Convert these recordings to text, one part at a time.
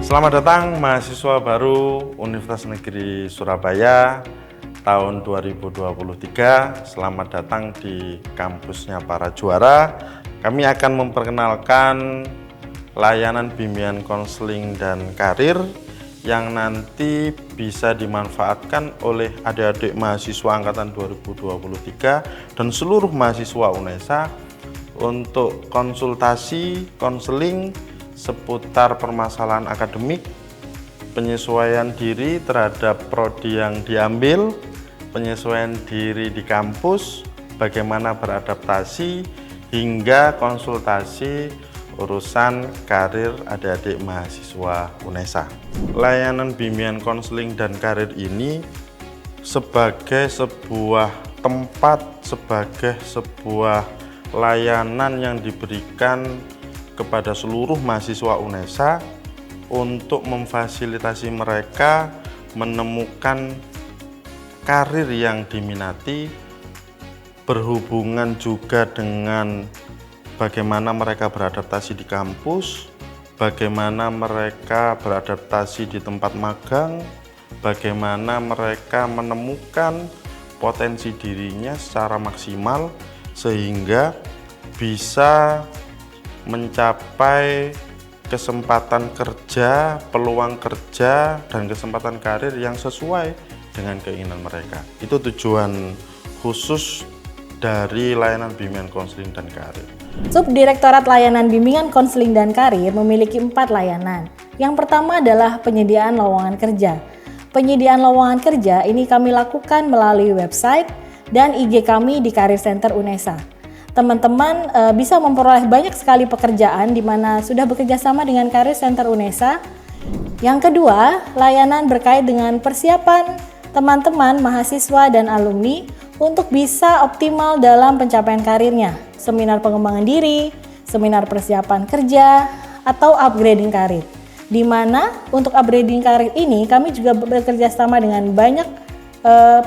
Selamat datang mahasiswa baru Universitas Negeri Surabaya tahun 2023. Selamat datang di kampusnya para juara. Kami akan memperkenalkan layanan bimbingan konseling dan karir yang nanti bisa dimanfaatkan oleh adik-adik mahasiswa angkatan 2023 dan seluruh mahasiswa UNESA untuk konsultasi, konseling seputar permasalahan akademik, penyesuaian diri terhadap prodi yang diambil, penyesuaian diri di kampus, bagaimana beradaptasi, hingga konsultasi urusan karir adik-adik mahasiswa UNESA. Layanan bimbingan konseling dan karir ini sebagai sebuah tempat, sebagai sebuah layanan yang diberikan kepada seluruh mahasiswa UNESA untuk memfasilitasi mereka menemukan karir yang diminati, berhubungan juga dengan bagaimana mereka beradaptasi di kampus, bagaimana mereka beradaptasi di tempat magang, bagaimana mereka menemukan potensi dirinya secara maksimal sehingga bisa mencapai kesempatan kerja, peluang kerja, dan kesempatan karir yang sesuai dengan keinginan mereka. Itu tujuan khusus dari layanan bimbingan konseling dan karir. Subdirektorat Layanan Bimbingan Konseling dan Karir memiliki 4 layanan. Yang pertama adalah penyediaan lowongan kerja. Penyediaan lowongan kerja ini kami lakukan melalui website dan IG kami di Career Center UNESA. Teman-teman bisa memperoleh banyak sekali pekerjaan di mana sudah bekerja sama dengan Career Center UNESA. Yang kedua, layanan berkait dengan persiapan teman-teman, mahasiswa, dan alumni untuk bisa optimal dalam pencapaian karirnya. Seminar pengembangan diri, seminar persiapan kerja, atau upgrading karir. Di mana untuk upgrading karir ini kami juga bekerja sama dengan banyak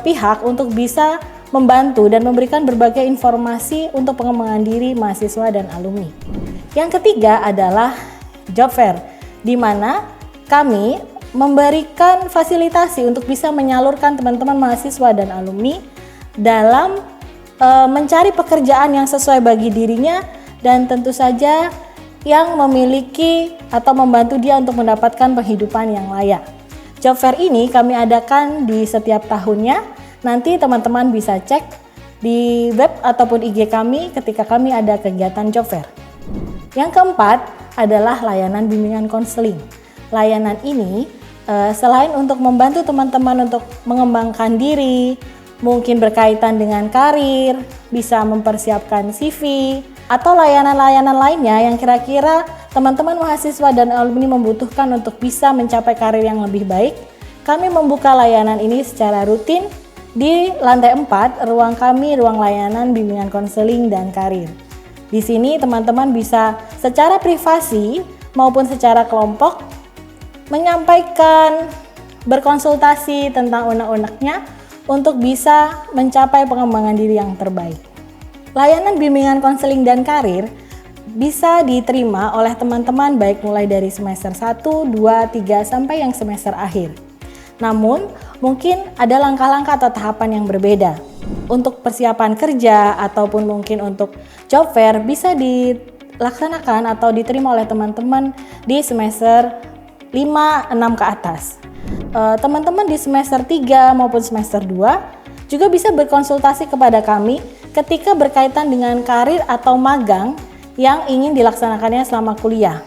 pihak untuk bisa membantu dan memberikan berbagai informasi untuk pengembangan diri mahasiswa dan alumni. Yang ketiga adalah job fair, di mana kami memberikan fasilitasi untuk bisa menyalurkan teman-teman mahasiswa dan alumni dalam mencari pekerjaan yang sesuai bagi dirinya dan tentu saja yang memiliki atau membantu dia untuk mendapatkan penghidupan yang layak. Job fair ini kami adakan di setiap tahunnya. Nanti teman-teman bisa cek di web ataupun IG kami ketika kami ada kegiatan job fair. Yang keempat adalah layanan bimbingan konseling. Layanan ini selain untuk membantu teman-teman untuk mengembangkan diri, mungkin berkaitan dengan karir, bisa mempersiapkan CV, atau layanan-layanan lainnya yang kira-kira teman-teman mahasiswa dan alumni membutuhkan untuk bisa mencapai karir yang lebih baik, kami membuka layanan ini secara rutin di lantai 4, ruang kami, ruang layanan bimbingan konseling dan karir. Di sini teman-teman bisa secara privasi maupun secara kelompok menyampaikan, berkonsultasi tentang unek-uneknya untuk bisa mencapai pengembangan diri yang terbaik. Layanan bimbingan konseling dan karir bisa diterima oleh teman-teman baik mulai dari semester 1, 2, 3 sampai yang semester akhir. Namun, mungkin ada langkah-langkah atau tahapan yang berbeda. Untuk persiapan kerja ataupun mungkin untuk job fair bisa dilaksanakan atau diterima oleh teman-teman di semester 5, 6 ke atas. Teman-teman di semester 3 maupun semester 2 juga bisa berkonsultasi kepada kami ketika berkaitan dengan karir atau magang yang ingin dilaksanakannya selama kuliah.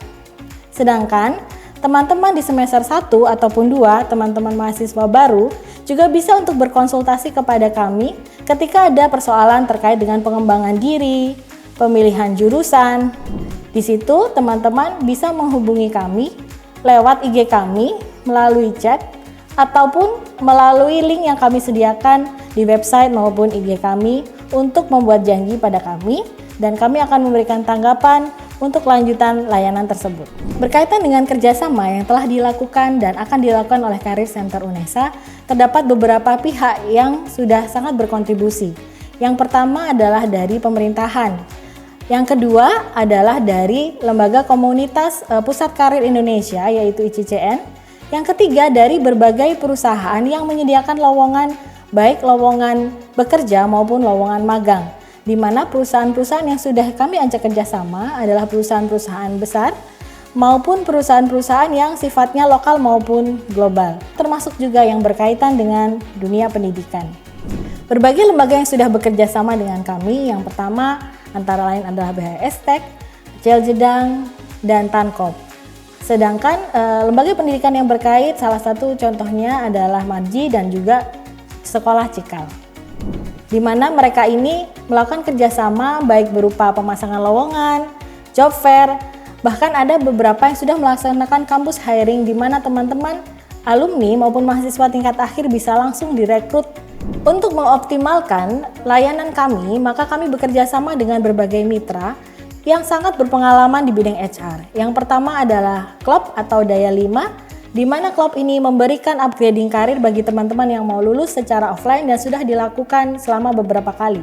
Sedangkan teman-teman di semester 1 ataupun 2, teman-teman mahasiswa baru juga bisa untuk berkonsultasi kepada kami ketika ada persoalan terkait dengan pengembangan diri, pemilihan jurusan. Di situ teman-teman bisa menghubungi kami lewat IG kami melalui chat ataupun melalui link yang kami sediakan di website maupun IG kami untuk membuat janji pada kami dan kami akan memberikan tanggapan untuk lanjutan layanan tersebut. Berkaitan dengan kerjasama yang telah dilakukan dan akan dilakukan oleh Career Center UNESA, terdapat beberapa pihak yang sudah sangat berkontribusi. Yang pertama adalah dari pemerintahan. Yang kedua adalah dari Lembaga Komunitas Pusat Karir Indonesia yaitu ICCN. Yang ketiga dari berbagai perusahaan yang menyediakan lowongan baik lowongan bekerja maupun lowongan magang. Di mana perusahaan-perusahaan yang sudah kami ajak kerjasama adalah perusahaan-perusahaan besar maupun perusahaan-perusahaan yang sifatnya lokal maupun global, termasuk juga yang berkaitan dengan dunia pendidikan. Berbagai lembaga yang sudah bekerja sama dengan kami, yang pertama antara lain adalah BHSTek, Jeljedang, dan Tankop. Sedangkan lembaga pendidikan yang berkait salah satu contohnya adalah Marji dan juga Sekolah Cikal. Di mana mereka ini melakukan kerjasama baik berupa pemasangan lowongan, job fair, bahkan ada beberapa yang sudah melaksanakan kampus hiring di mana teman-teman alumni maupun mahasiswa tingkat akhir bisa langsung direkrut. Untuk mengoptimalkan layanan kami, maka kami bekerja sama dengan berbagai mitra yang sangat berpengalaman di bidang HR. Yang pertama adalah Klop atau Daya 5, di mana Klop ini memberikan upgrading karir bagi teman-teman yang mau lulus secara offline dan sudah dilakukan selama beberapa kali.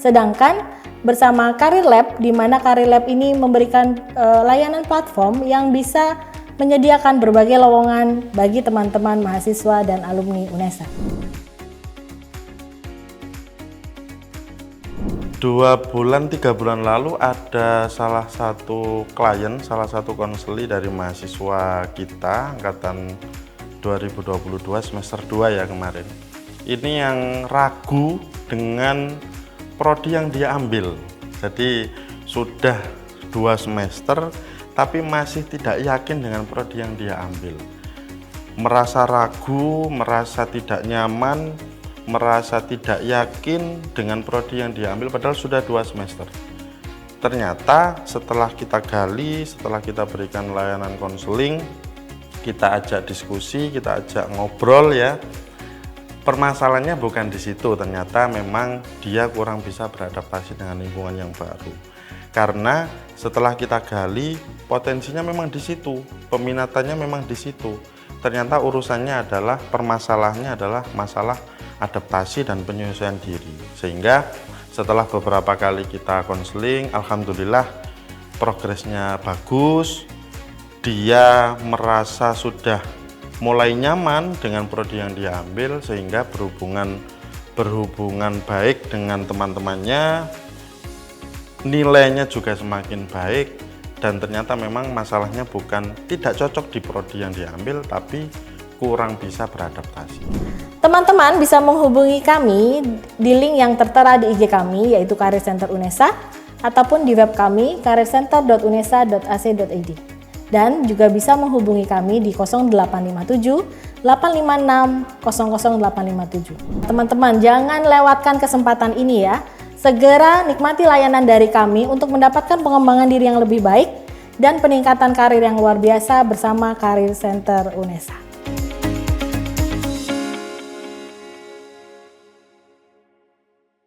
Sedangkan bersama Karir Lab, di mana Karir Lab ini memberikan layanan platform yang bisa menyediakan berbagai lowongan bagi teman-teman mahasiswa dan alumni UNESA. 3 bulan lalu ada salah satu klien, salah satu konseli dari mahasiswa kita angkatan 2022 semester 2 ya kemarin. Ini yang ragu dengan prodi yang dia ambil. Jadi sudah 2 semester tapi masih tidak yakin dengan prodi yang dia ambil. Merasa ragu, merasa tidak nyaman, merasa tidak yakin dengan prodi yang diambil padahal sudah 2 semester. Ternyata setelah kita gali, setelah kita berikan layanan konseling, kita ajak diskusi, kita ajak ngobrol ya. Permasalahannya bukan di situ, ternyata memang dia kurang bisa beradaptasi dengan lingkungan yang baru. Karena setelah kita gali, potensinya memang di situ, peminatannya memang di situ. Ternyata urusannya adalah, permasalahannya adalah masalah adaptasi dan penyesuaian diri. Sehingga setelah beberapa kali kita konseling, alhamdulillah progresnya bagus. Dia merasa sudah mulai nyaman dengan prodi yang dia ambil, sehingga berhubungan baik dengan teman-temannya, nilainya juga semakin baik, dan ternyata memang masalahnya bukan tidak cocok di prodi yang diambil, tapi kurang bisa beradaptasi. Teman-teman bisa menghubungi kami di link yang tertera di IG kami yaitu Career Center UNESA ataupun di web kami careercenter.unesa.ac.id, dan juga bisa menghubungi kami di 0857 856 00857. Teman-teman jangan lewatkan kesempatan ini ya. Segera nikmati layanan dari kami untuk mendapatkan pengembangan diri yang lebih baik dan peningkatan karir yang luar biasa bersama Career Center UNESA.